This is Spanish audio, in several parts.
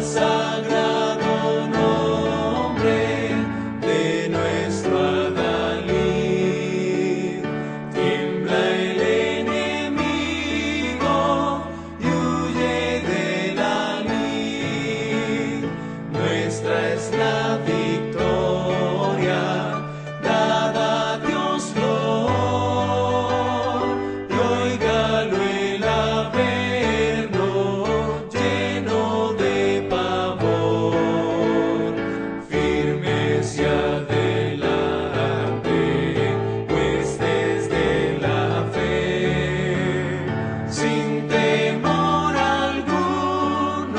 sagrado nombre de nuestro Adalid. Tiembla el enemigo y huye de la lid. Nuestra es la victoria, dada a Dios Lord, y óigalo el averno lleno de pavor. Firmes y adelante, pues desde la fe, sin temor alguno,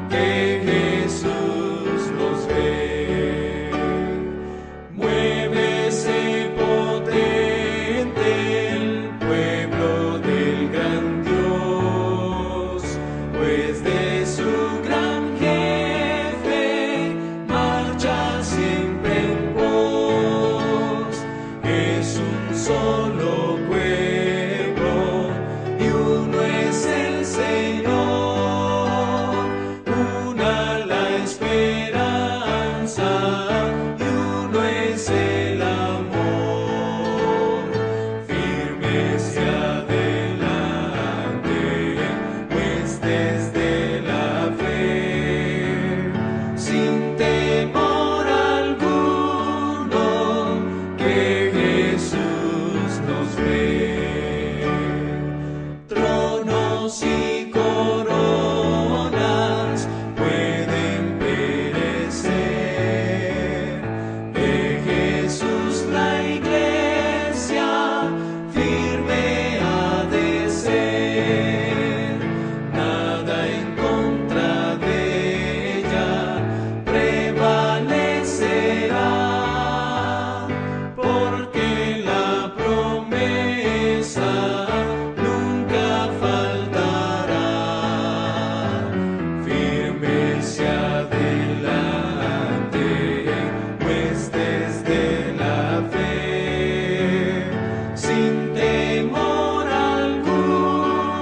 que Jesús los ve. Muévese potente el pueblo del gran Dios, pues de su gran jefe marcha siempre en pos. Es un solo pueblo y uno es el Señor, una la esperanza y uno es el amor. Firmes y adelante, pues desde la fe, sin temor alguno, que Jesús nos ve. Tronos y coronas pueden perecer, de Jesús la iglesia firme ha de ser. Nada en contra de ella prevalecerá, porque la promesa nunca faltará. Firmes y adelante, pues desde la fe, sin temor alguno,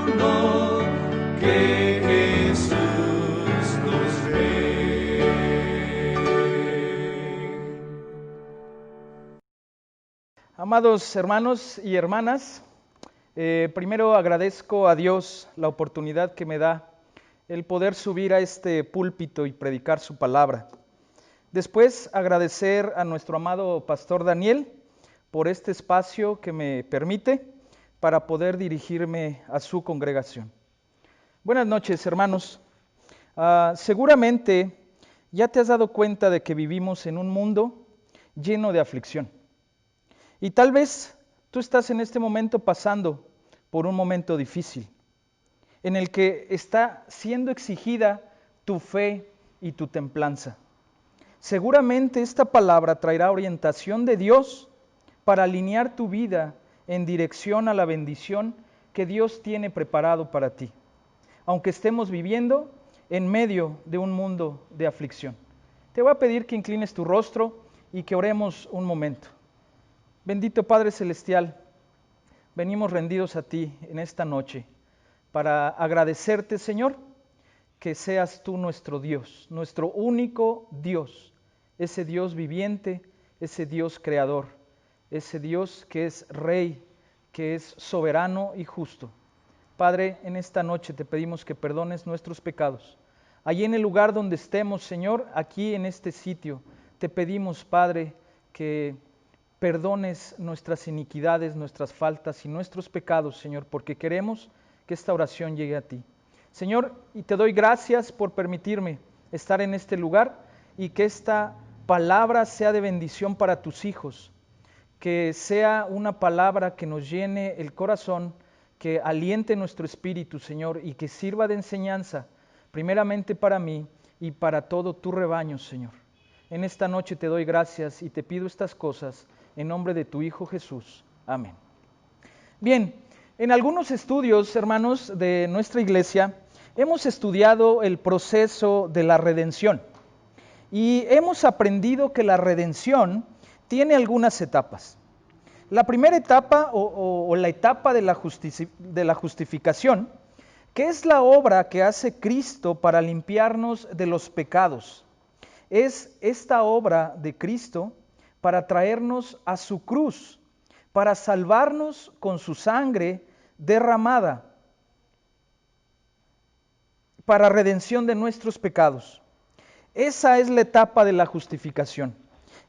que Jesús nos ve. Amados hermanos y hermanas, primero agradezco a Dios la oportunidad que me da el poder subir a este púlpito y predicar su palabra. Después agradecer a nuestro amado pastor Daniel por este espacio que me permite para poder dirigirme a su congregación. Buenas noches, hermanos. Seguramente ya te has dado cuenta de que vivimos en un mundo lleno de aflicción. Y tal vez tú estás en este momento pasando por un momento difícil, en el que está siendo exigida tu fe y tu templanza. Seguramente esta palabra traerá orientación de Dios para alinear tu vida en dirección a la bendición que Dios tiene preparado para ti, aunque estemos viviendo en medio de un mundo de aflicción. Te voy a pedir que inclines tu rostro y que oremos un momento. Bendito Padre Celestial, venimos rendidos a ti en esta noche para agradecerte, Señor, que seas tú nuestro Dios, nuestro único Dios, ese Dios viviente, ese Dios creador, ese Dios que es Rey, que es soberano y justo. Padre, en esta noche te pedimos que perdones nuestros pecados. Allí en el lugar donde estemos, Señor, aquí en este sitio, te pedimos, Padre, que perdones nuestras iniquidades, nuestras faltas y nuestros pecados, Señor, porque queremos que esta oración llegue a ti. Señor, y te doy gracias por permitirme estar en este lugar y que esta palabra sea de bendición para tus hijos, que sea una palabra que nos llene el corazón, que aliente nuestro espíritu, Señor, y que sirva de enseñanza, primeramente para mí y para todo tu rebaño, Señor. En esta noche te doy gracias y te pido estas cosas en nombre de tu Hijo Jesús. Amén. Bien, en algunos estudios, hermanos, de nuestra iglesia, hemos estudiado el proceso de la redención y hemos aprendido que la redención tiene algunas etapas. La primera etapa o la etapa de la justificación ¿Qué es la obra que hace Cristo para limpiarnos de los pecados? Es esta obra de Cristo para traernos a su cruz, para salvarnos con su sangre derramada, para redención de nuestros pecados. Esa es la etapa de la justificación.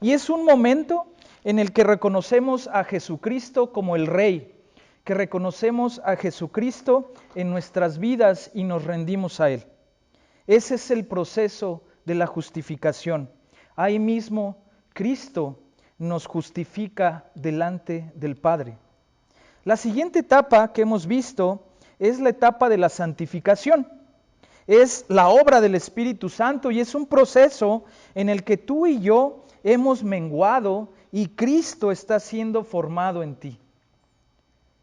Y es un momento en el que reconocemos a Jesucristo como el Rey, que reconocemos a Jesucristo en nuestras vidas y nos rendimos a Él. Ese es el proceso de la justificación. Ahí mismo Cristo nos justifica delante del Padre. La siguiente etapa que hemos visto es la etapa de la santificación. Es la obra del Espíritu Santo y es un proceso en el que tú y yo hemos menguado y Cristo está siendo formado en ti.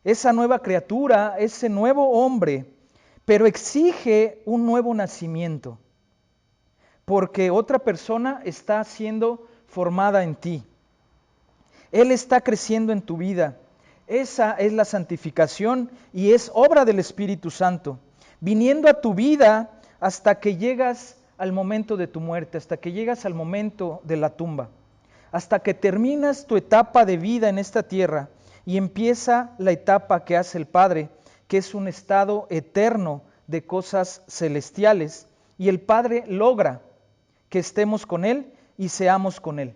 Esa nueva criatura, ese nuevo hombre, pero exige un nuevo nacimiento, porque otra persona está siendo formada en ti. Él está creciendo en tu vida. Esa es la santificación y es obra del Espíritu Santo, viniendo a tu vida hasta que llegas al momento de tu muerte, hasta que llegas al momento de la tumba, hasta que terminas tu etapa de vida en esta tierra y empieza la etapa que hace el Padre, que es un estado eterno de cosas celestiales, y el Padre logra que estemos con Él y seamos con Él.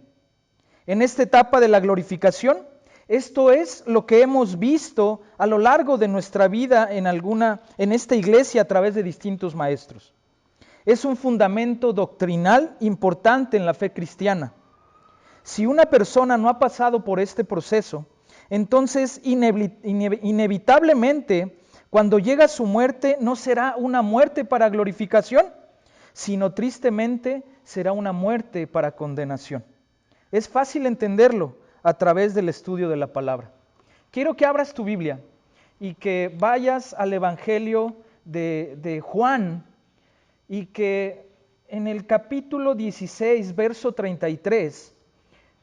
En esta etapa de la glorificación, esto es lo que hemos visto a lo largo de nuestra vida en esta iglesia a través de distintos maestros. Es un fundamento doctrinal importante en la fe cristiana. Si una persona no ha pasado por este proceso, entonces inevitablemente cuando llega su muerte no será una muerte para glorificación, sino tristemente será una muerte para condenación. Es fácil entenderlo a través del estudio de la palabra. Quiero que abras tu Biblia y que vayas al Evangelio de Juan y que en el capítulo 16, verso 33,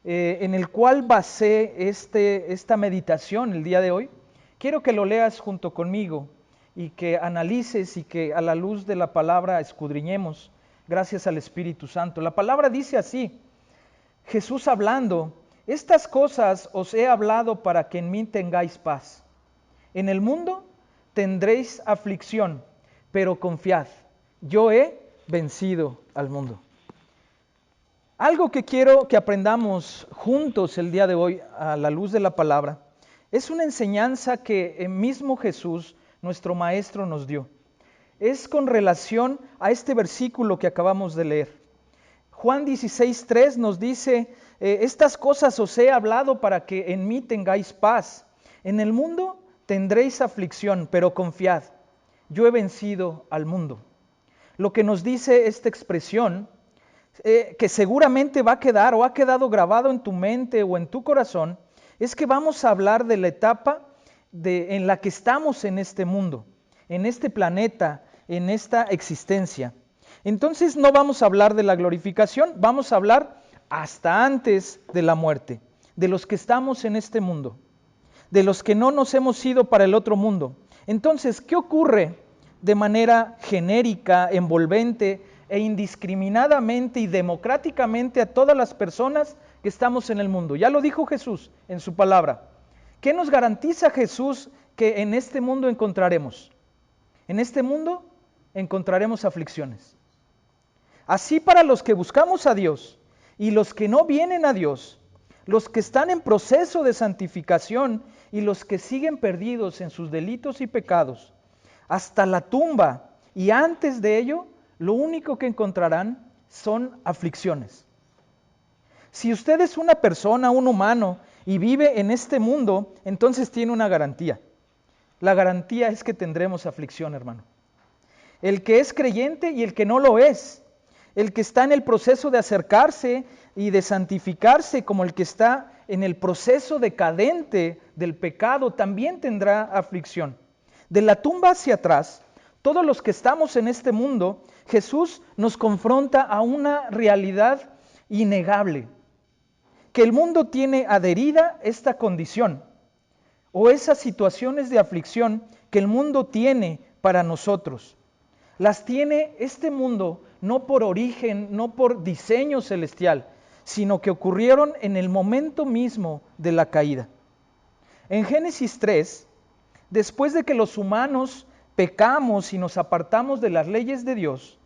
en el cual basé esta meditación el día de hoy, quiero que lo leas junto conmigo y que analices y que a la luz de la palabra escudriñemos gracias al Espíritu Santo. La palabra dice así, Jesús hablando, estas cosas os he hablado para que en mí tengáis paz. En el mundo tendréis aflicción, pero confiad, yo he vencido al mundo. Algo que quiero que aprendamos juntos el día de hoy a la luz de la palabra es una enseñanza que el mismo Jesús, nuestro Maestro, nos dio. Es con relación a este versículo que acabamos de leer. Juan 16:3 nos dice, estas cosas os he hablado para que en mí tengáis paz. En el mundo tendréis aflicción, pero confiad, yo he vencido al mundo. Lo que nos dice esta expresión, que seguramente va a quedar o ha quedado grabado en tu mente o en tu corazón, es que vamos a hablar de la etapa en la que estamos en este mundo, en este planeta, en esta existencia. Entonces no vamos a hablar de la glorificación, vamos a hablar hasta antes de la muerte, de los que estamos en este mundo, de los que no nos hemos ido para el otro mundo. Entonces, ¿qué ocurre de manera genérica, envolvente e indiscriminadamente y democráticamente a todas las personas que estamos en el mundo? Ya lo dijo Jesús en su palabra. ¿Qué nos garantiza Jesús que en este mundo encontraremos? En este mundo encontraremos aflicciones. Así para los que buscamos a Dios y los que no vienen a Dios, los que están en proceso de santificación y los que siguen perdidos en sus delitos y pecados, hasta la tumba y antes de ello, lo único que encontrarán son aflicciones. Si usted es una persona, un humano, y vive en este mundo, entonces tiene una garantía. La garantía es que tendremos aflicción, hermano. El que es creyente y el que no lo es, el que está en el proceso de acercarse y de santificarse, como el que está en el proceso decadente del pecado, también tendrá aflicción. De la tumba hacia atrás, todos los que estamos en este mundo, Jesús nos confronta a una realidad innegable, que el mundo tiene adherida esta condición, o esas situaciones de aflicción que el mundo tiene para nosotros. Las tiene este mundo no por origen, no por diseño celestial, sino que ocurrieron en el momento mismo de la caída. En Génesis 3, después de que los humanos pecamos y nos apartamos de las leyes de Dios,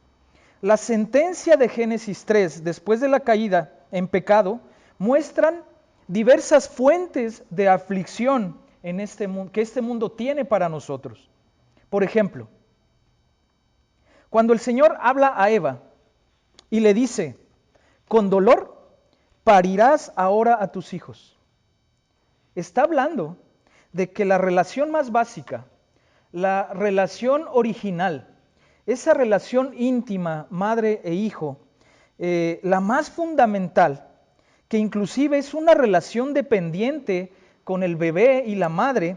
la sentencia de Génesis 3, después de la caída en pecado, muestran diversas fuentes de aflicción en que este mundo tiene para nosotros. Por ejemplo, cuando el Señor habla a Eva y le dice, con dolor parirás ahora a tus hijos, está hablando de que la relación más básica, la relación original, esa relación íntima, madre e hijo, la más fundamental, que inclusive es una relación dependiente con el bebé y la madre,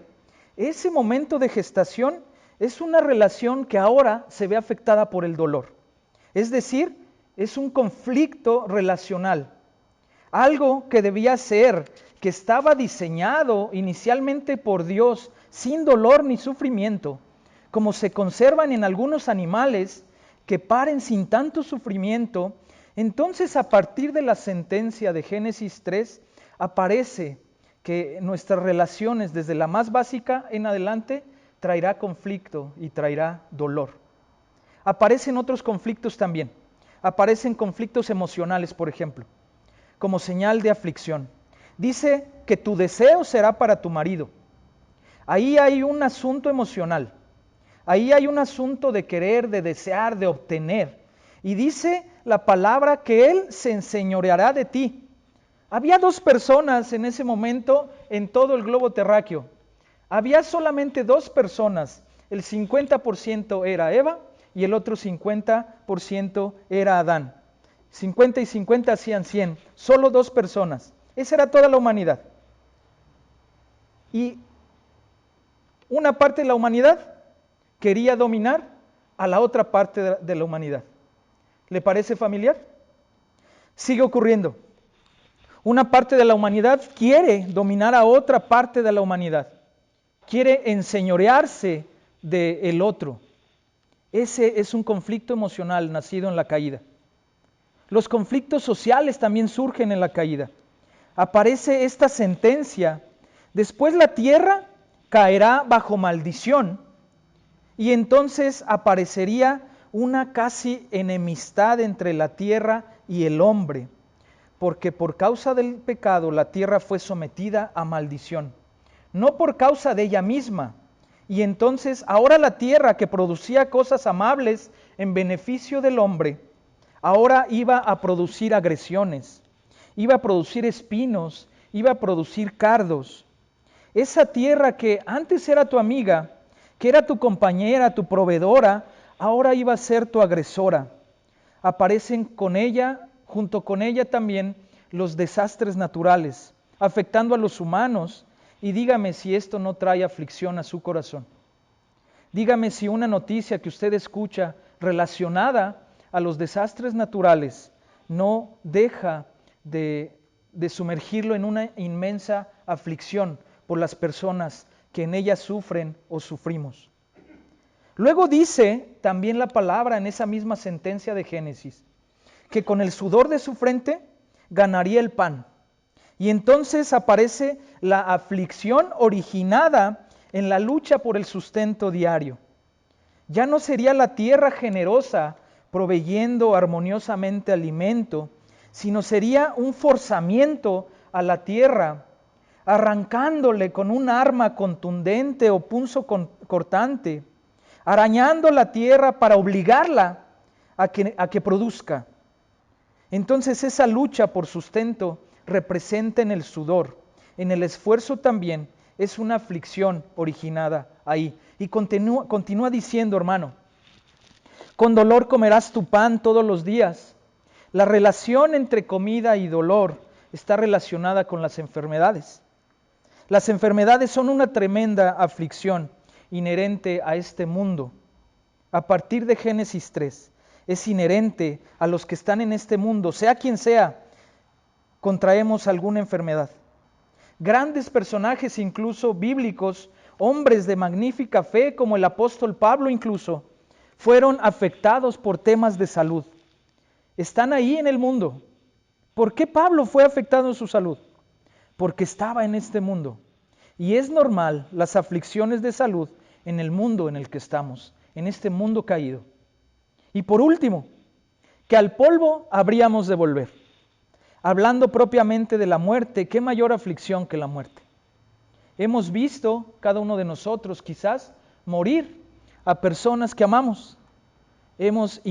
ese momento de gestación es una relación que ahora se ve afectada por el dolor. Es decir, es un conflicto relacional. Algo que debía ser, que estaba diseñado inicialmente por Dios sin dolor ni sufrimiento, como se conservan en algunos animales que paren sin tanto sufrimiento. Entonces, a partir de la sentencia de Génesis 3, aparece que nuestras relaciones, desde la más básica en adelante, traerá conflicto y traerá dolor. Aparecen otros conflictos también. Aparecen conflictos emocionales, por ejemplo, como señal de aflicción. Dice que tu deseo será para tu marido. Ahí hay un asunto emocional. Ahí hay un asunto de querer, de desear, de obtener. Y dice la palabra que Él se enseñoreará de ti. Había dos personas en ese momento en todo el globo terráqueo. Había solamente dos personas. El 50% era Eva y el otro 50% era Adán. 50 y 50 hacían 100. Solo dos personas. Esa era toda la humanidad. Y una parte de la humanidad quería dominar a la otra parte de la humanidad. ¿Le parece familiar? Sigue ocurriendo. Una parte de la humanidad quiere dominar a otra parte de la humanidad. Quiere enseñorearse del otro. Ese es un conflicto emocional nacido en la caída. Los conflictos sociales también surgen en la caída. Aparece esta sentencia. Después la tierra caerá bajo maldición y entonces aparecería una casi enemistad entre la tierra y el hombre, porque por causa del pecado la tierra fue sometida a maldición, no por causa de ella misma. Y entonces ahora la tierra, que producía cosas amables en beneficio del hombre, ahora iba a producir agresiones, iba a producir espinos, iba a producir cardos. Esa tierra que antes era tu amiga, que era tu compañera, tu proveedora, ahora iba a ser tu agresora. Aparecen con ella, junto con ella también, los desastres naturales, afectando a los humanos. Y dígame si esto no trae aflicción a su corazón. Dígame si una noticia que usted escucha relacionada a los desastres naturales no deja de sumergirlo en una inmensa aflicción por las personas que en ella sufren o sufrimos. Luego dice también la palabra en esa misma sentencia de Génesis, que con el sudor de su frente ganaría el pan. Y entonces aparece la aflicción originada en la lucha por el sustento diario. Ya no sería la tierra generosa proveyendo armoniosamente alimento, sino sería un forzamiento a la tierra, arrancándole con un arma contundente o punzo cortante, arañando la tierra para obligarla a que produzca. Entonces esa lucha por sustento representa en el sudor, en el esfuerzo también, es una aflicción originada ahí. Y continúa diciendo, hermano, con dolor comerás tu pan todos los días. La relación entre comida y dolor está relacionada con las enfermedades. Las enfermedades son una tremenda aflicción inherente a este mundo. A partir de Génesis 3, es inherente a los que están en este mundo, sea quien sea, contraemos alguna enfermedad. Grandes personajes, incluso bíblicos, hombres de magnífica fe como el apóstol Pablo incluso, fueron afectados por temas de salud. Están ahí en el mundo. ¿Por qué Pablo fue afectado en su salud? Porque estaba en este mundo. Y es normal las aflicciones de salud en el mundo en el que estamos, en este mundo caído. Y por último, que al polvo habríamos de volver. Hablando propiamente de la muerte, ¿qué mayor aflicción que la muerte? Hemos visto, cada uno de nosotros quizás, morir a personas que amamos. Hemos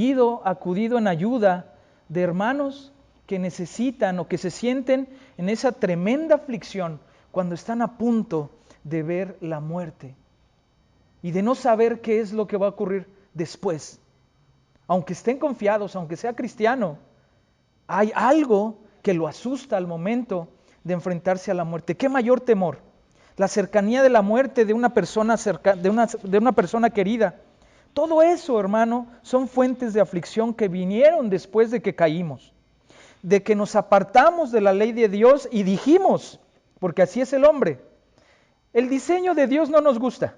acudido en ayuda de hermanos que necesitan o que se sienten en esa tremenda aflicción cuando están a punto de ver la muerte y de no saber qué es lo que va a ocurrir después. Aunque estén confiados, aunque sea cristiano, hay algo que lo asusta al momento de enfrentarse a la muerte. ¿Qué mayor temor? La cercanía de la muerte de una persona de una persona querida. Todo eso, hermano, son fuentes de aflicción que vinieron después de que caímos, de que nos apartamos de la ley de Dios y dijimos, porque así es el hombre, el diseño de Dios no nos gusta.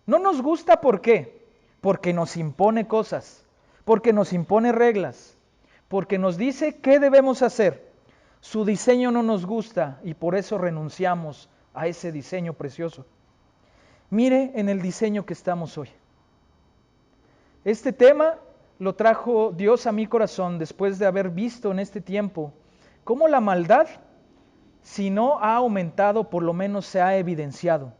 No nos gusta, ¿por qué? Porque nos impone cosas, porque nos impone reglas, porque nos dice qué debemos hacer. Su diseño no nos gusta y por eso renunciamos a ese diseño precioso. Mire en el diseño que estamos hoy. Este tema lo trajo Dios a mi corazón después de haber visto en este tiempo cómo la maldad, si no ha aumentado, por lo menos se ha evidenciado.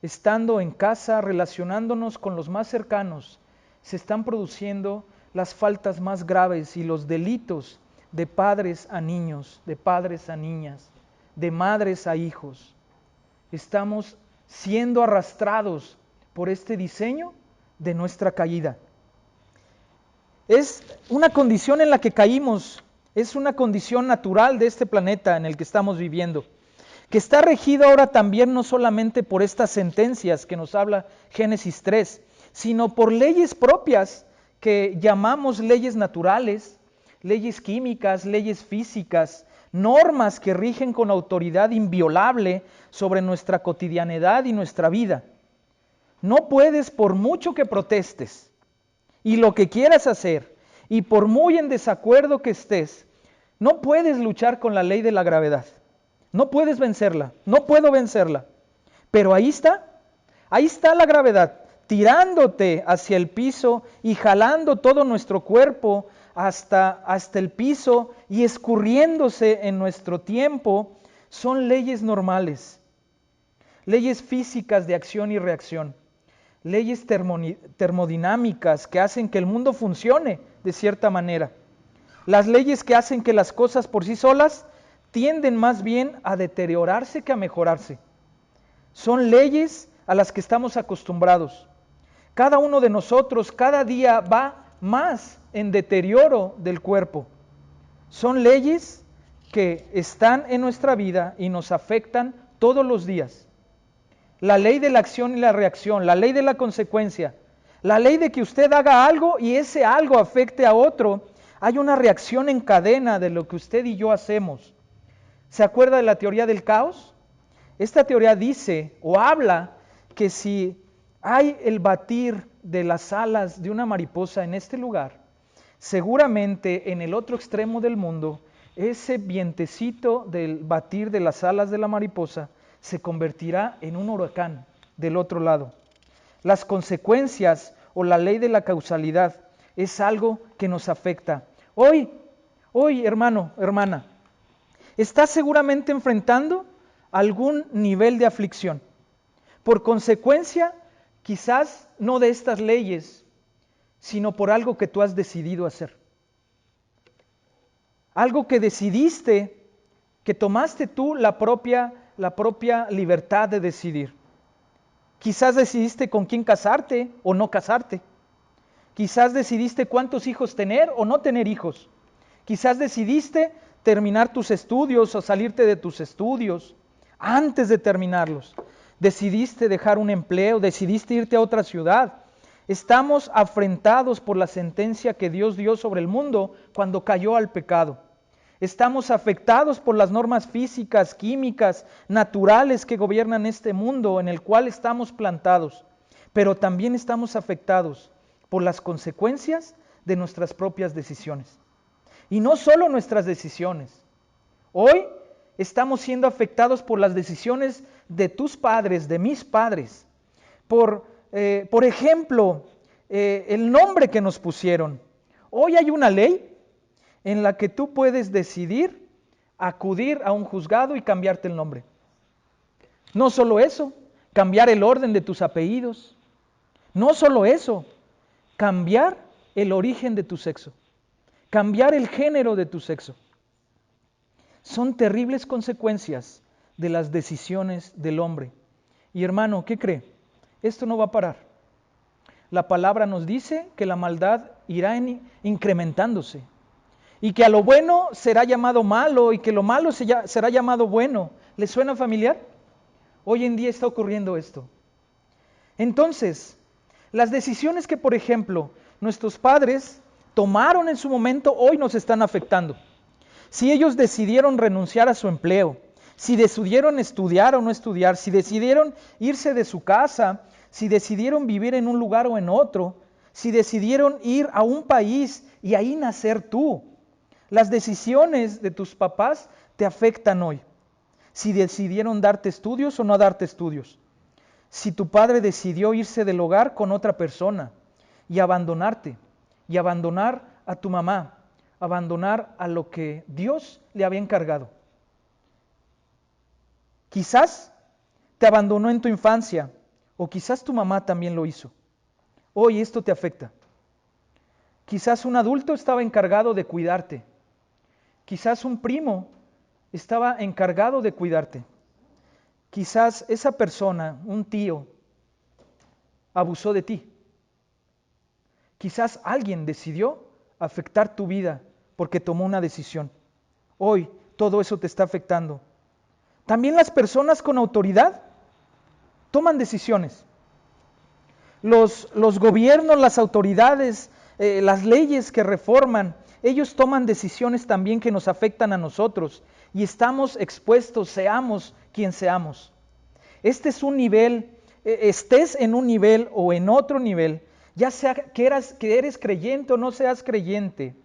Estando en casa, relacionándonos con los más cercanos, se están produciendo las faltas más graves y los delitos de padres a niños, de padres a niñas, de madres a hijos. Estamos siendo arrastrados por este diseño de nuestra caída. Es una condición en la que caímos, es una condición natural de este planeta en el que estamos viviendo, que está regido ahora también no solamente por estas sentencias que nos habla Génesis 3, sino por leyes propias que llamamos leyes naturales, leyes químicas, leyes físicas, normas que rigen con autoridad inviolable sobre nuestra cotidianidad y nuestra vida. No puedes, por mucho que protestes y lo que quieras hacer, y por muy en desacuerdo que estés, no puedes luchar con la ley de la gravedad. No puedes vencerla, no puedo vencerla. Pero ahí está la gravedad, tirándote hacia el piso y jalando todo nuestro cuerpo hasta el piso y escurriéndose en nuestro tiempo. Son leyes normales, leyes físicas de acción y reacción, leyes termodinámicas que hacen que el mundo funcione de cierta manera. Las leyes que hacen que las cosas por sí solas tienden más bien a deteriorarse que a mejorarse. Son leyes a las que estamos acostumbrados. Cada uno de nosotros cada día va más en deterioro del cuerpo. Son leyes que están en nuestra vida y nos afectan todos los días. La ley de la acción y la reacción, la ley de la consecuencia, la ley de que usted haga algo y ese algo afecte a otro. Hay una reacción en cadena de lo que usted y yo hacemos. ¿Se acuerda de la teoría del caos? Esta teoría dice o habla que si hay el batir de las alas de una mariposa en este lugar, seguramente en el otro extremo del mundo, ese vientecito del batir de las alas de la mariposa se convertirá en un huracán del otro lado. Las consecuencias o la ley de la causalidad es algo que nos afecta. Hoy, hermano, hermana, estás seguramente enfrentando algún nivel de aflicción. Por consecuencia, quizás no de estas leyes, sino por algo que tú has decidido hacer. Algo que decidiste, que tomaste tú la propia libertad de decidir. Quizás decidiste con quién casarte o no casarte. Quizás decidiste cuántos hijos tener o no tener hijos. Quizás decidiste terminar tus estudios o salirte de tus estudios antes de terminarlos. Decidiste dejar un empleo, decidiste irte a otra ciudad. Estamos afrentados por la sentencia que Dios dio sobre el mundo cuando cayó al pecado. Estamos afectados por las normas físicas, químicas, naturales que gobiernan este mundo en el cual estamos plantados, pero también estamos afectados por las consecuencias de nuestras propias decisiones. Y no solo nuestras decisiones. Hoy estamos siendo afectados por las decisiones de tus padres, de mis padres. Por ejemplo, el nombre que nos pusieron. Hoy hay una ley en la que tú puedes decidir acudir a un juzgado y cambiarte el nombre. No solo eso, cambiar el orden de tus apellidos. No solo eso, cambiar el origen de tu sexo. Cambiar el género de tu sexo. Son terribles consecuencias de las decisiones del hombre. Y hermano, ¿qué cree? Esto no va a parar. La palabra nos dice que la maldad irá incrementándose. Y que a lo bueno será llamado malo y que lo malo será llamado bueno. ¿Les suena familiar? Hoy en día está ocurriendo esto. Entonces, las decisiones que, por ejemplo, nuestros padres tomaron en su momento, hoy nos están afectando. Si ellos decidieron renunciar a su empleo, si decidieron estudiar o no estudiar, si decidieron irse de su casa, si decidieron vivir en un lugar o en otro, si decidieron ir a un país y ahí nacer tú. Las decisiones de tus papás te afectan hoy. Si decidieron darte estudios o no darte estudios. Si tu padre decidió irse del hogar con otra persona y abandonarte, y abandonar a tu mamá, abandonar a lo que Dios le había encargado. Quizás te abandonó en tu infancia, o quizás tu mamá también lo hizo. Hoy esto te afecta. Quizás un adulto estaba encargado de cuidarte. Quizás un primo estaba encargado de cuidarte. Quizás esa persona, un tío, abusó de ti. Quizás alguien decidió afectar tu vida porque tomó una decisión. Hoy todo eso te está afectando. También las personas con autoridad toman decisiones. Los gobiernos, las autoridades, las leyes que reforman, ellos toman decisiones también que nos afectan a nosotros y estamos expuestos, seamos quien seamos. Este es un nivel, estés en un nivel o en otro nivel, ya sea que eres creyente o no seas creyente,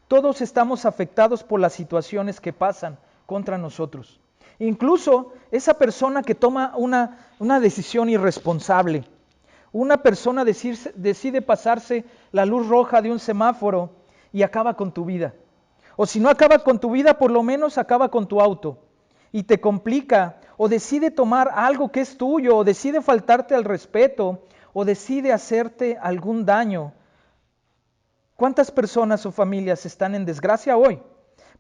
todos estamos afectados por las situaciones que pasan contra nosotros. Incluso esa persona que toma una decisión irresponsable, una persona decide pasarse la luz roja de un semáforo y acaba con tu vida. O si no acaba con tu vida, por lo menos acaba con tu auto y te complica, o decide tomar algo que es tuyo, o decide faltarte al respeto, o decide hacerte algún daño. ¿Cuántas personas o familias están en desgracia hoy?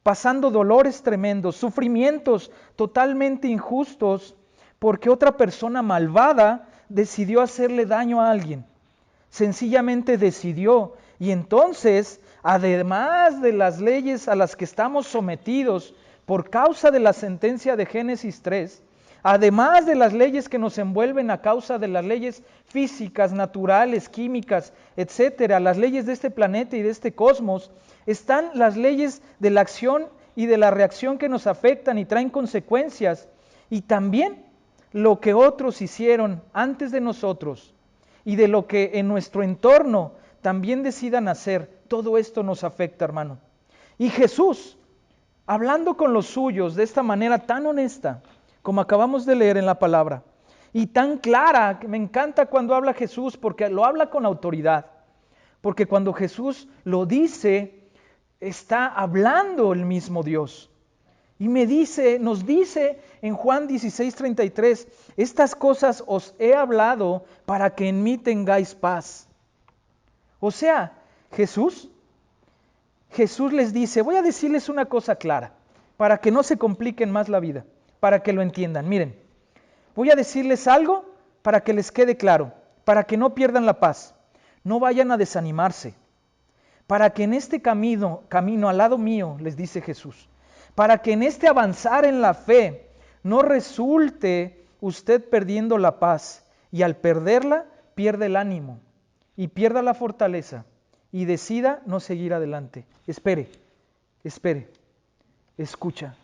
Pasando dolores tremendos, sufrimientos totalmente injustos, porque otra persona malvada decidió hacerle daño a alguien. Sencillamente decidió. Y entonces, además de las leyes a las que estamos sometidos por causa de la sentencia de Génesis 3, además de las leyes que nos envuelven a causa de las leyes físicas, naturales, químicas, etcétera, las leyes de este planeta y de este cosmos, están las leyes de la acción y de la reacción que nos afectan y traen consecuencias, y también lo que otros hicieron antes de nosotros y de lo que en nuestro entorno también decidan hacer. Todo esto nos afecta, hermano. Y Jesús, hablando con los suyos de esta manera tan honesta, como acabamos de leer en la palabra, y tan clara, que me encanta cuando habla Jesús, porque lo habla con autoridad, porque cuando Jesús lo dice, está hablando el mismo Dios. Y nos dice en Juan 16:33, estas cosas os he hablado para que en mí tengáis paz. O sea, Jesús les dice, voy a decirles una cosa clara, para que no se compliquen más la vida, para que lo entiendan. Miren, voy a decirles algo para que les quede claro, para que no pierdan la paz, no vayan a desanimarse, para que en este camino al lado mío, les dice Jesús, para que en este avanzar en la fe no resulte usted perdiendo la paz y al perderla pierde el ánimo y pierda la fortaleza y decida no seguir adelante. Espere. escucha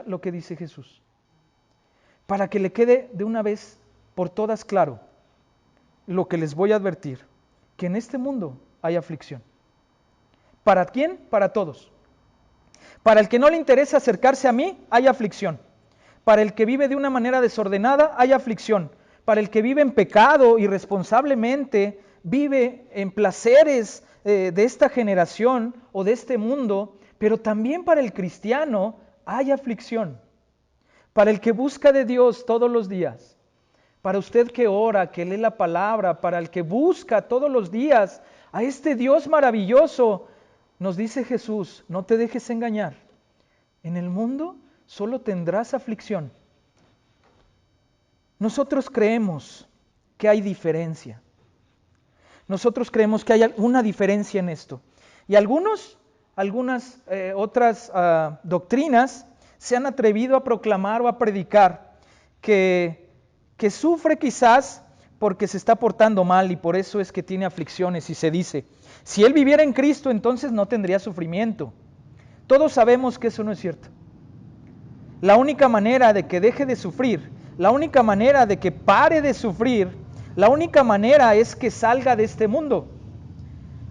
lo que dice Jesús. Para que le quede de una vez por todas claro lo que les voy a advertir, que en este mundo hay aflicción. ¿Para quién? Para todos. Para el que no le interesa acercarse a mí, hay aflicción. Para el que vive de una manera desordenada, hay aflicción. Para el que vive en pecado, irresponsablemente, vive en placeres de esta generación o de este mundo, pero también para el cristiano hay aflicción. Para el que busca de Dios todos los días, para usted que ora, que lee la palabra, para el que busca todos los días a este Dios maravilloso, nos dice Jesús, no te dejes engañar. En el mundo solo tendrás aflicción. Nosotros creemos que hay diferencia. Nosotros creemos que hay una diferencia en esto. Y algunas otras doctrinas se han atrevido a proclamar o a predicar que sufre quizás porque se está portando mal y por eso es que tiene aflicciones, y se dice, si él viviera en Cristo entonces no tendría sufrimiento. Todos sabemos que eso no es cierto. La única manera de que deje de sufrir, la única manera de que pare de sufrir, la única manera es que salga de este mundo.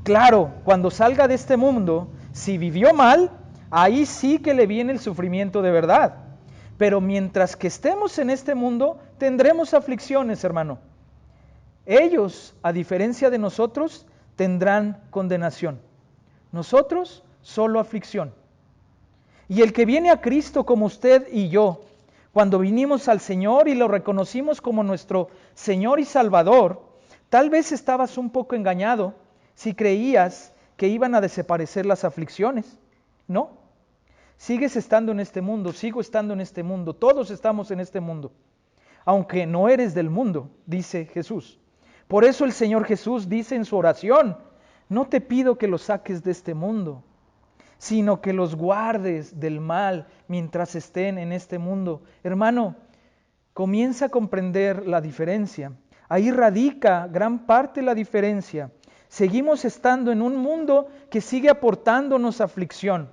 Claro, cuando salga de este mundo, si vivió mal, ahí sí que le viene el sufrimiento de verdad. Pero mientras que estemos en este mundo, tendremos aflicciones, hermano. Ellos, a diferencia de nosotros, tendrán condenación. Nosotros, solo aflicción. Y el que viene a Cristo como usted y yo, cuando vinimos al Señor y lo reconocimos como nuestro Señor y Salvador, tal vez estabas un poco engañado si creías que iban a desaparecer las aflicciones. No, sigues estando en este mundo, sigo estando en este mundo, todos estamos en este mundo, aunque no eres del mundo, dice Jesús. Por eso el Señor Jesús dice en su oración, no te pido que los saques de este mundo, sino que los guardes del mal mientras estén en este mundo. Hermano, comienza a comprender la diferencia. Ahí radica gran parte de la diferencia. Seguimos estando en un mundo que sigue aportándonos aflicción.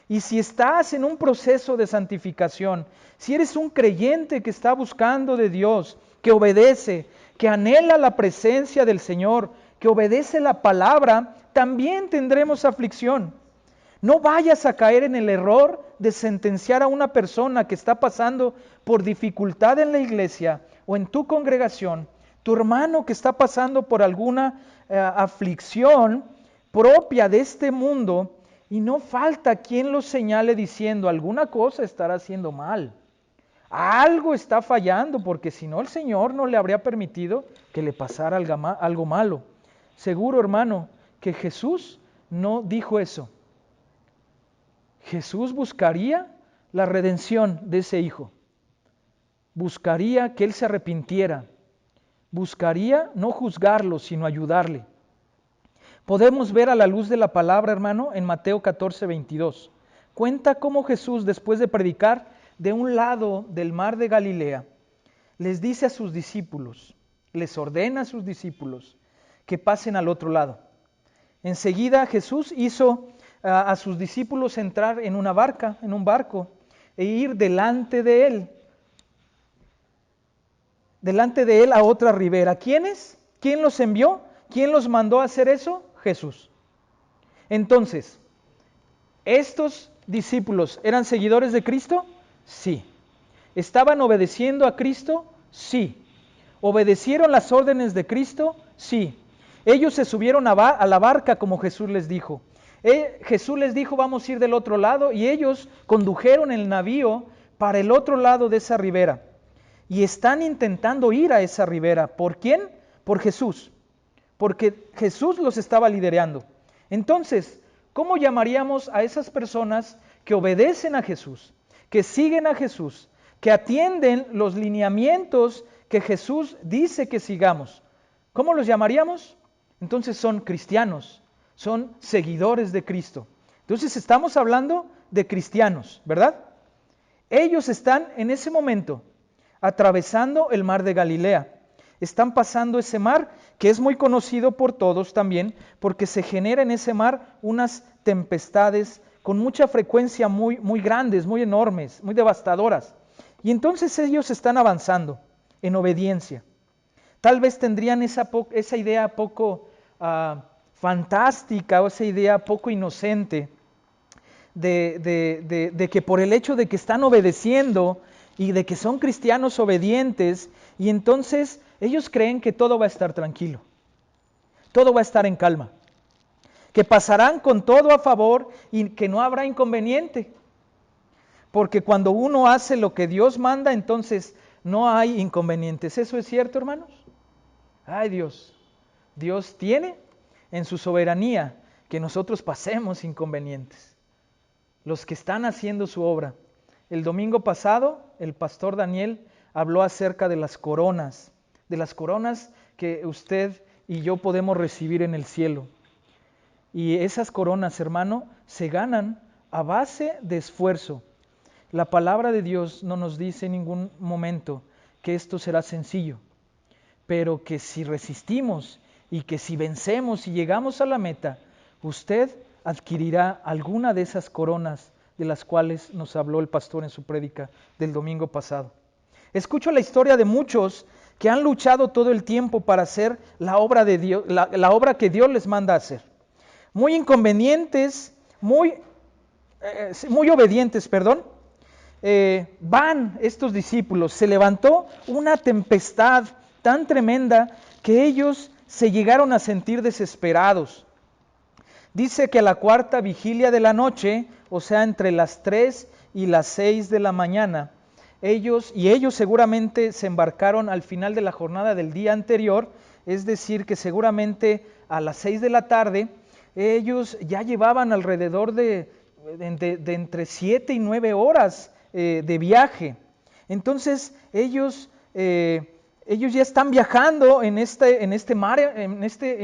Y si estás en un proceso de santificación, si eres un creyente que está buscando de Dios, que obedece, que anhela la presencia del Señor, que obedece la palabra, también tendremos aflicción. No vayas a caer en el error de sentenciar a una persona que está pasando por dificultad en la iglesia o en tu congregación, tu hermano que está pasando por alguna aflicción propia de este mundo, y no falta quien lo señale diciendo, alguna cosa estará haciendo mal, algo está fallando, porque si no el Señor no le habría permitido que le pasara algo malo. Seguro, hermano, que Jesús no dijo eso. Jesús buscaría la redención de ese hijo, buscaría que él se arrepintiera, buscaría no juzgarlo, sino ayudarle. Podemos ver a la luz de la palabra, hermano, en Mateo 14, 22. Cuenta cómo Jesús, después de predicar de un lado del mar de Galilea, les dice a sus discípulos, les ordena a sus discípulos que pasen al otro lado. Enseguida Jesús hizo a sus discípulos entrar en una barca, en un barco, e ir delante de él a otra ribera. ¿Quiénes? ¿Quién los envió? ¿Quién los mandó a hacer eso? Jesús. Entonces, ¿estos discípulos eran seguidores de Cristo? Sí. ¿Estaban obedeciendo a Cristo? Sí. ¿Obedecieron las órdenes de Cristo? Sí. Ellos se subieron a la barca como Jesús les dijo. Jesús les dijo, vamos a ir del otro lado, y ellos condujeron el navío para el otro lado de esa ribera. Y están intentando ir a esa ribera. ¿Por quién? Por Jesús. Porque Jesús los estaba liderando. Entonces, ¿cómo llamaríamos a esas personas que obedecen a Jesús, que siguen a Jesús, que atienden los lineamientos que Jesús dice que sigamos? ¿Cómo los llamaríamos? Entonces son cristianos, son seguidores de Cristo. Entonces estamos hablando de cristianos, ¿verdad? Ellos están en ese momento atravesando el mar de Galilea. Están pasando ese mar que es muy conocido por todos también, porque se genera en ese mar unas tempestades con mucha frecuencia muy grandes, muy enormes, muy devastadoras. Y entonces ellos están avanzando en obediencia. Tal vez tendrían esa idea poco fantástica o esa idea poco inocente de que por el hecho de que están obedeciendo y de que son cristianos obedientes, y entonces ellos creen que todo va a estar tranquilo, todo va a estar en calma, que pasarán con todo a favor y que no habrá inconveniente. Porque cuando uno hace lo que Dios manda, entonces no hay inconvenientes. ¿Eso es cierto, hermanos? Ay, Dios tiene en su soberanía que nosotros pasemos inconvenientes. Los que están haciendo su obra. El domingo pasado, el pastor Daniel habló acerca de las coronas que usted y yo podemos recibir en el cielo. Y esas coronas, hermano, se ganan a base de esfuerzo. La palabra de Dios no nos dice en ningún momento que esto será sencillo, pero que si resistimos y que si vencemos y llegamos a la meta, usted adquirirá alguna de esas coronas de las cuales nos habló el pastor en su prédica del domingo pasado. Escucho la historia de muchos que han luchado todo el tiempo para hacer la obra de Dios, la obra que Dios les manda hacer. Muy inconvenientes, muy obedientes, van estos discípulos. Se levantó una tempestad tan tremenda que ellos se llegaron a sentir desesperados. Dice que a la cuarta vigilia de la noche, o sea, entre las 3 y las 6 de la mañana, ellos seguramente se embarcaron al final de la jornada del día anterior, es decir, que seguramente a las 6 de la tarde, ellos ya llevaban alrededor de entre 7 y 9 horas de viaje. Entonces ellos ya están viajando en este mar, en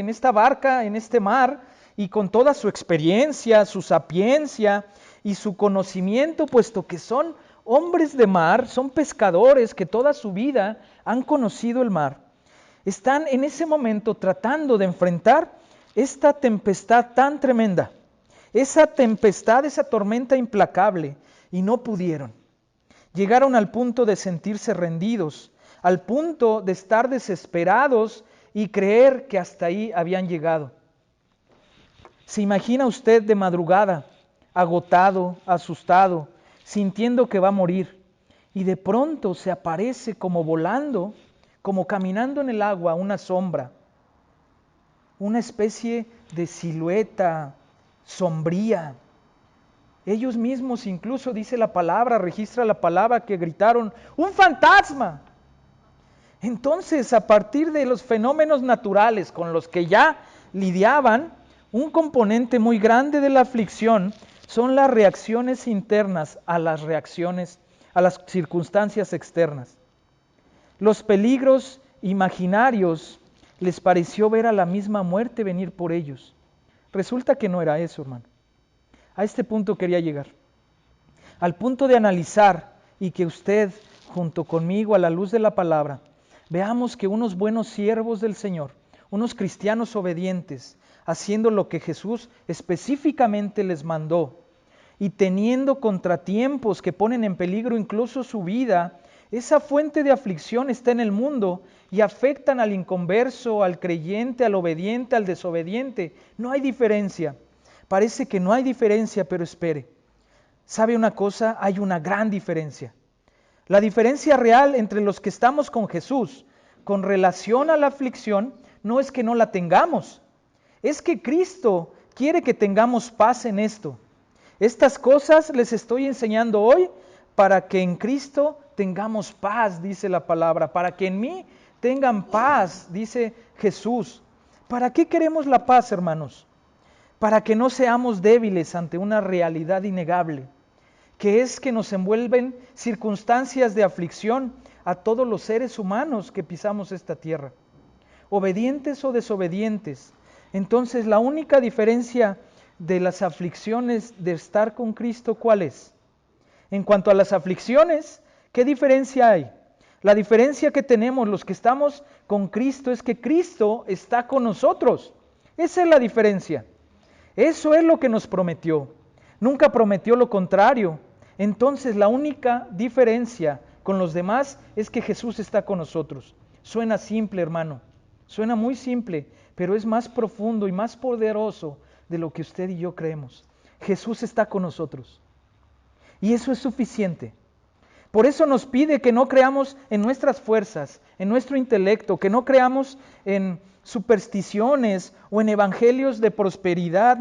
esta barca, en este mar, y con toda su experiencia, su sapiencia y su conocimiento, puesto que son hombres de mar, son pescadores que toda su vida han conocido el mar, están en ese momento tratando de enfrentar esta tempestad tan tremenda, esa tempestad, esa tormenta implacable, y no pudieron. Llegaron al punto de sentirse rendidos, al punto de estar desesperados y creer que hasta ahí habían llegado. ¿Se imagina usted de madrugada, agotado, asustado, sintiendo que va a morir, y de pronto se aparece como volando, como caminando en el agua, una sombra, una especie de silueta sombría? Ellos mismos incluso, dice la palabra, registra la palabra, que gritaron: ¡un fantasma! Entonces, a partir de los fenómenos naturales con los que ya lidiaban, un componente muy grande de la aflicción son las reacciones internas a las circunstancias externas. Los peligros imaginarios les pareció ver a la misma muerte venir por ellos. Resulta que no era eso, hermano. A este punto quería llegar. Al punto de analizar y que usted, junto conmigo, a la luz de la palabra, veamos que unos buenos siervos del Señor, unos cristianos obedientes, haciendo lo que Jesús específicamente les mandó y teniendo contratiempos que ponen en peligro incluso su vida, esa fuente de aflicción está en el mundo y afectan al inconverso, al creyente, al obediente, al desobediente. No hay diferencia. Parece que no hay diferencia, pero espere. ¿Sabe una cosa? Hay una gran diferencia. La diferencia real entre los que estamos con Jesús con relación a la aflicción no es que no la tengamos. Es que Cristo quiere que tengamos paz en esto. Estas cosas les estoy enseñando hoy para que en Cristo tengamos paz, dice la palabra. Para que en mí tengan paz, dice Jesús. ¿Para qué queremos la paz, hermanos? Para que no seamos débiles ante una realidad innegable, que es que nos envuelven circunstancias de aflicción a todos los seres humanos que pisamos esta tierra, obedientes o desobedientes. Entonces, la única diferencia de las aflicciones de estar con Cristo, ¿cuál es? En cuanto a las aflicciones, ¿qué diferencia hay? La diferencia que tenemos los que estamos con Cristo es que Cristo está con nosotros. Esa es la diferencia. Eso es lo que nos prometió. Nunca prometió lo contrario. Entonces la única diferencia con los demás es que Jesús está con nosotros. Suena simple, hermano. Suena muy simple, pero es más profundo y más poderoso de lo que usted y yo creemos. Jesús está con nosotros. Y eso es suficiente. Por eso nos pide que no creamos en nuestras fuerzas, en nuestro intelecto, que no creamos en supersticiones o en evangelios de prosperidad.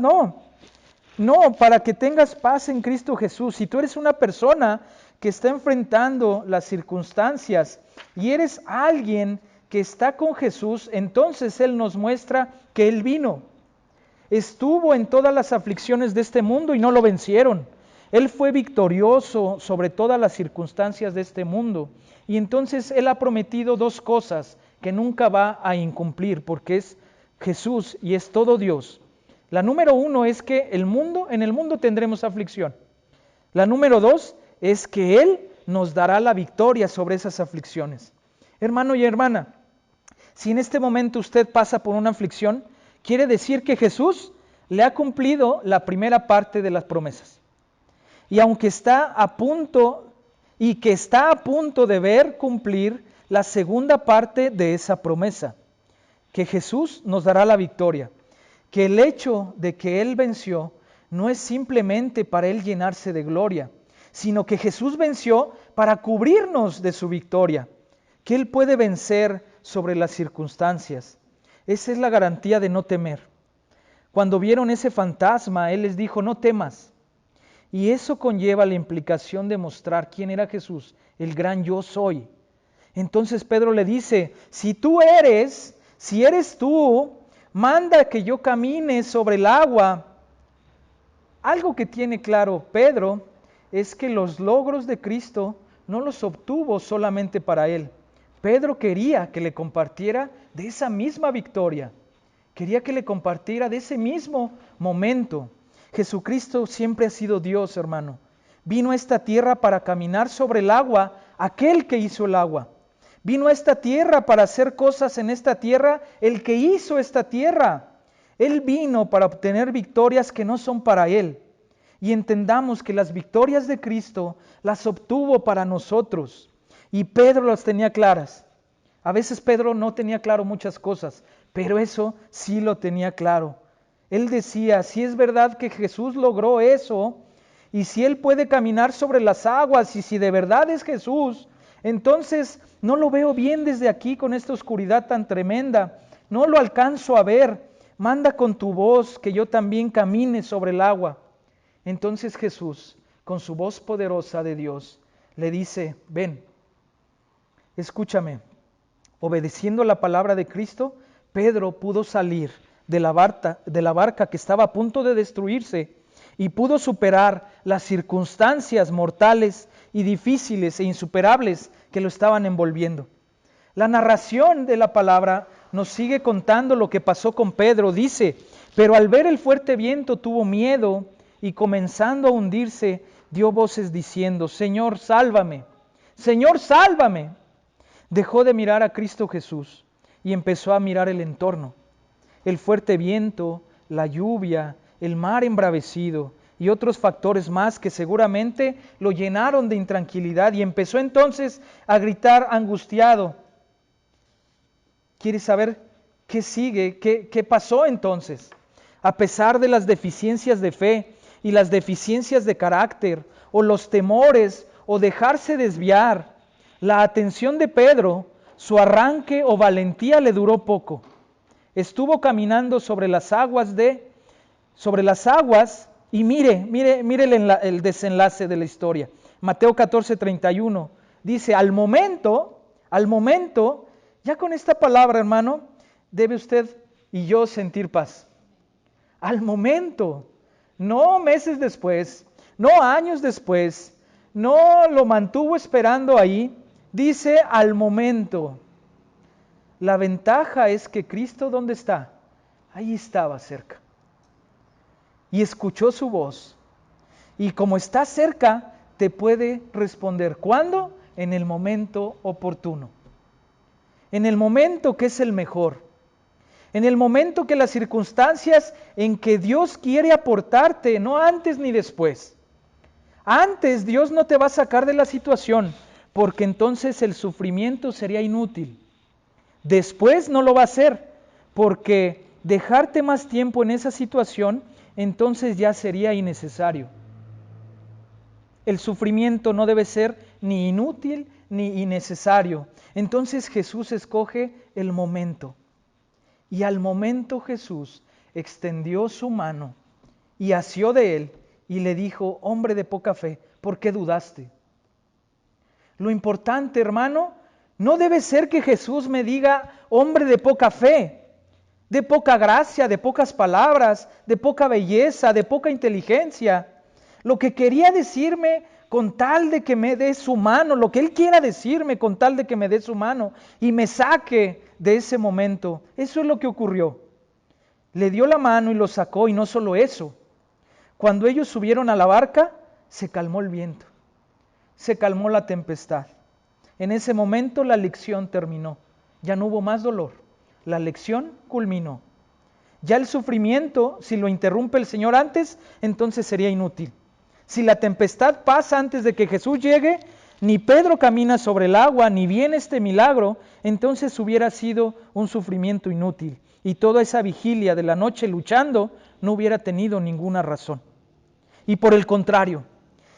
No, para que tengas paz en Cristo Jesús. Si tú eres una persona que está enfrentando las circunstancias y eres alguien que está con Jesús, entonces Él nos muestra que Él vino. Estuvo en todas las aflicciones de este mundo y no lo vencieron. Él fue victorioso sobre todas las circunstancias de este mundo. Y entonces Él ha prometido dos cosas que nunca va a incumplir, porque es Jesús y es todo Dios. La número uno es que en el mundo tendremos aflicción. La número dos es que Él nos dará la victoria sobre esas aflicciones. Hermano y hermana, si en este momento usted pasa por una aflicción, quiere decir que Jesús le ha cumplido la primera parte de las promesas. Y aunque está a punto de ver cumplir la segunda parte de esa promesa, que Jesús nos dará la victoria, que el hecho de que Él venció no es simplemente para Él llenarse de gloria, sino que Jesús venció para cubrirnos de su victoria, que Él puede vencer sobre las circunstancias. Esa es la garantía de no temer. Cuando vieron ese fantasma, Él les dijo, no temas. Y eso conlleva la implicación de mostrar quién era Jesús, el gran yo soy. Entonces Pedro le dice, si eres tú, manda que yo camine sobre el agua. Algo que tiene claro Pedro es que los logros de Cristo no los obtuvo solamente para él. Pedro quería que le compartiera de esa misma victoria. Quería que le compartiera de ese mismo momento. Jesucristo siempre ha sido Dios, hermano. Vino a esta tierra para caminar sobre el agua, aquel que hizo el agua. Vino a esta tierra para hacer cosas en esta tierra, el que hizo esta tierra. Él vino para obtener victorias que no son para Él. Y entendamos que las victorias de Cristo las obtuvo para nosotros. Y Pedro las tenía claras. A veces Pedro no tenía claro muchas cosas, pero eso sí lo tenía claro. Él decía, si es verdad que Jesús logró eso, y si Él puede caminar sobre las aguas, y si de verdad es Jesús, entonces no lo veo bien desde aquí con esta oscuridad tan tremenda, no lo alcanzo a ver, manda con tu voz que yo también camine sobre el agua. Entonces Jesús, con su voz poderosa de Dios, le dice, ven, escúchame. Obedeciendo la palabra de Cristo, Pedro pudo salir de la barca que estaba a punto de destruirse y pudo superar las circunstancias mortales y difíciles e insuperables que lo estaban envolviendo. La narración de la palabra nos sigue contando lo que pasó con Pedro. Dice, pero al ver el fuerte viento tuvo miedo y comenzando a hundirse dio voces diciendo, Señor, sálvame, Señor, sálvame. Dejó de mirar a Cristo Jesús y empezó a mirar el entorno. El fuerte viento, la lluvia, el mar embravecido y otros factores más que seguramente lo llenaron de intranquilidad y empezó entonces a gritar angustiado. ¿Quieres saber qué sigue? ¿Qué pasó entonces? A pesar de las deficiencias de fe y las deficiencias de carácter o los temores o dejarse desviar, la atención de Pedro, su arranque o valentía le duró poco. Estuvo caminando sobre las aguas y mire el desenlace de la historia. Mateo 14:31 dice, al momento, ya con esta palabra, hermano, debe usted y yo sentir paz. Al momento, no meses después, no años después, no lo mantuvo esperando ahí, dice al momento. La ventaja es que Cristo, ¿dónde está? Ahí estaba cerca. Y escuchó su voz. Y como está cerca, te puede responder. ¿Cuándo? En el momento oportuno. En el momento que es el mejor. En el momento que las circunstancias en que Dios quiere aportarte, no antes ni después. Antes Dios no te va a sacar de la situación, porque entonces el sufrimiento sería inútil. Después no lo va a hacer, porque dejarte más tiempo en esa situación, entonces ya sería innecesario. El sufrimiento no debe ser ni inútil ni innecesario. Entonces Jesús escoge el momento. Y al momento Jesús extendió su mano y asió de él y le dijo: hombre de poca fe, ¿por qué dudaste? Lo importante, hermano, no debe ser que Jesús me diga hombre de poca fe, de poca gracia, de pocas palabras, de poca belleza, de poca inteligencia. Lo que quería decirme con tal de que me dé su mano, lo que Él quiera decirme con tal de que me dé su mano y me saque de ese momento. Eso es lo que ocurrió. Le dio la mano y lo sacó, y no solo eso. Cuando ellos subieron a la barca, se calmó el viento, se calmó la tempestad. En ese momento la lección terminó, ya no hubo más dolor, la lección culminó. Ya el sufrimiento, si lo interrumpe el Señor antes, entonces sería inútil. Si la tempestad pasa antes de que Jesús llegue, ni Pedro camina sobre el agua, ni viene este milagro, entonces hubiera sido un sufrimiento inútil. Y toda esa vigilia de la noche luchando no hubiera tenido ninguna razón. Y por el contrario,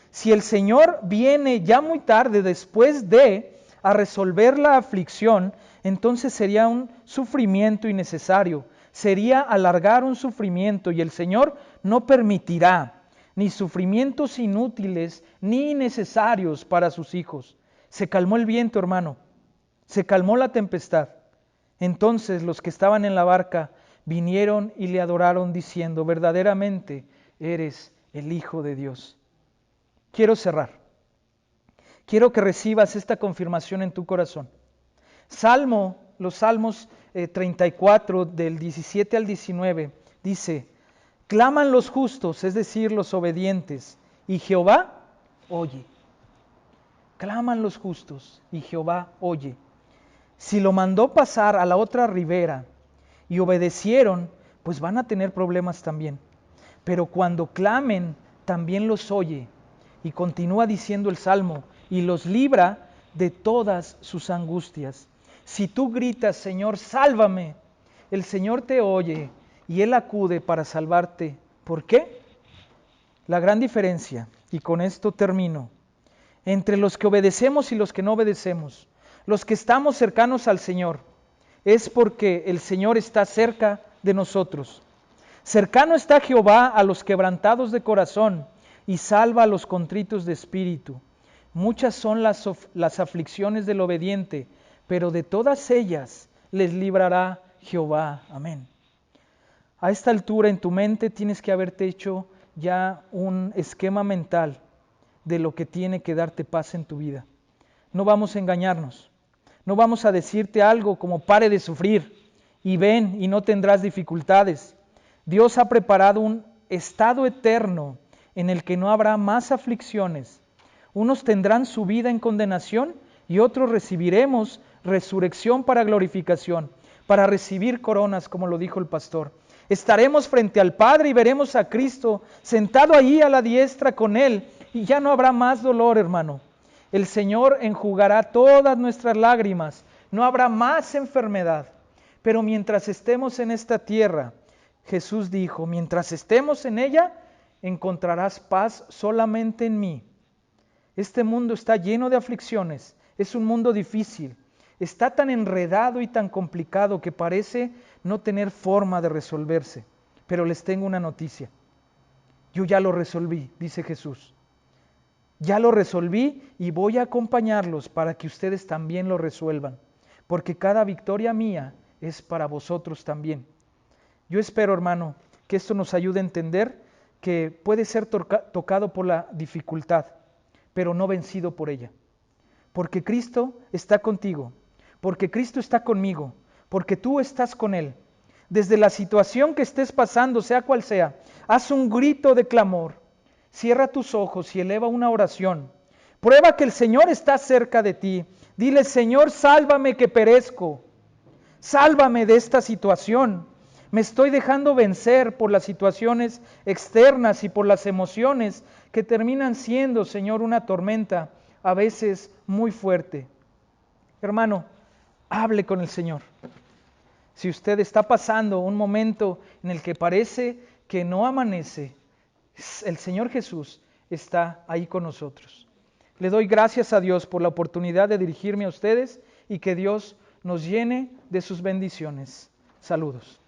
si el Señor viene ya muy tarde después de a resolver la aflicción, entonces sería un sufrimiento innecesario, sería alargar un sufrimiento, y el Señor no permitirá ni sufrimientos inútiles ni innecesarios para sus hijos. Se calmó el viento, hermano, se calmó la tempestad. Entonces los que estaban en la barca vinieron y le adoraron diciendo: verdaderamente eres el Hijo de Dios. Quiero cerrar. Quiero que recibas esta confirmación en tu corazón. Los Salmos 34 del 17 al 19 dice: claman los justos, es decir, los obedientes, y Jehová oye. Claman los justos y Jehová oye. Si lo mandó pasar a la otra ribera y obedecieron, pues van a tener problemas también. Pero cuando clamen, también los oye. Y continúa diciendo el Salmo: y los libra de todas sus angustias. Si tú gritas: Señor, sálvame, el Señor te oye y Él acude para salvarte. ¿Por qué? La gran diferencia, y con esto termino, entre los que obedecemos y los que no obedecemos, los que estamos cercanos al Señor, es porque el Señor está cerca de nosotros. Cercano está Jehová a los quebrantados de corazón, y salva a los contritos de espíritu. Muchas son las aflicciones del obediente, pero de todas ellas les librará Jehová. Amén. A esta altura en tu mente tienes que haberte hecho ya un esquema mental de lo que tiene que darte paz en tu vida. No vamos a engañarnos. No vamos a decirte algo como: pare de sufrir y ven y no tendrás dificultades. Dios ha preparado un estado eterno en el que no habrá más aflicciones. Unos tendrán su vida en condenación y otros recibiremos resurrección para glorificación, para recibir coronas, como lo dijo el pastor. Estaremos frente al Padre y veremos a Cristo sentado allí a la diestra con Él, y ya no habrá más dolor, hermano. El Señor enjugará todas nuestras lágrimas, no habrá más enfermedad. Pero mientras estemos en esta tierra, Jesús dijo: mientras estemos en ella, encontrarás paz solamente en mí. Este mundo está lleno de aflicciones, es un mundo difícil, está tan enredado y tan complicado que parece no tener forma de resolverse. Pero les tengo una noticia: yo ya lo resolví, dice Jesús. Ya lo resolví y voy a acompañarlos para que ustedes también lo resuelvan, porque cada victoria mía es para vosotros también. Yo espero, hermano, que esto nos ayude a entender que puede ser tocado por la dificultad, pero no vencido por ella. Porque Cristo está contigo, porque Cristo está conmigo, porque tú estás con Él. Desde la situación que estés pasando, sea cual sea, haz un grito de clamor, cierra tus ojos y eleva una oración. Prueba que el Señor está cerca de ti. Dile: Señor, sálvame que perezco. Sálvame de esta situación. Me estoy dejando vencer por las situaciones externas y por las emociones que terminan siendo, Señor, una tormenta a veces muy fuerte. Hermano, hable con el Señor. Si usted está pasando un momento en el que parece que no amanece, el Señor Jesús está ahí con nosotros. Le doy gracias a Dios por la oportunidad de dirigirme a ustedes y que Dios nos llene de sus bendiciones. Saludos.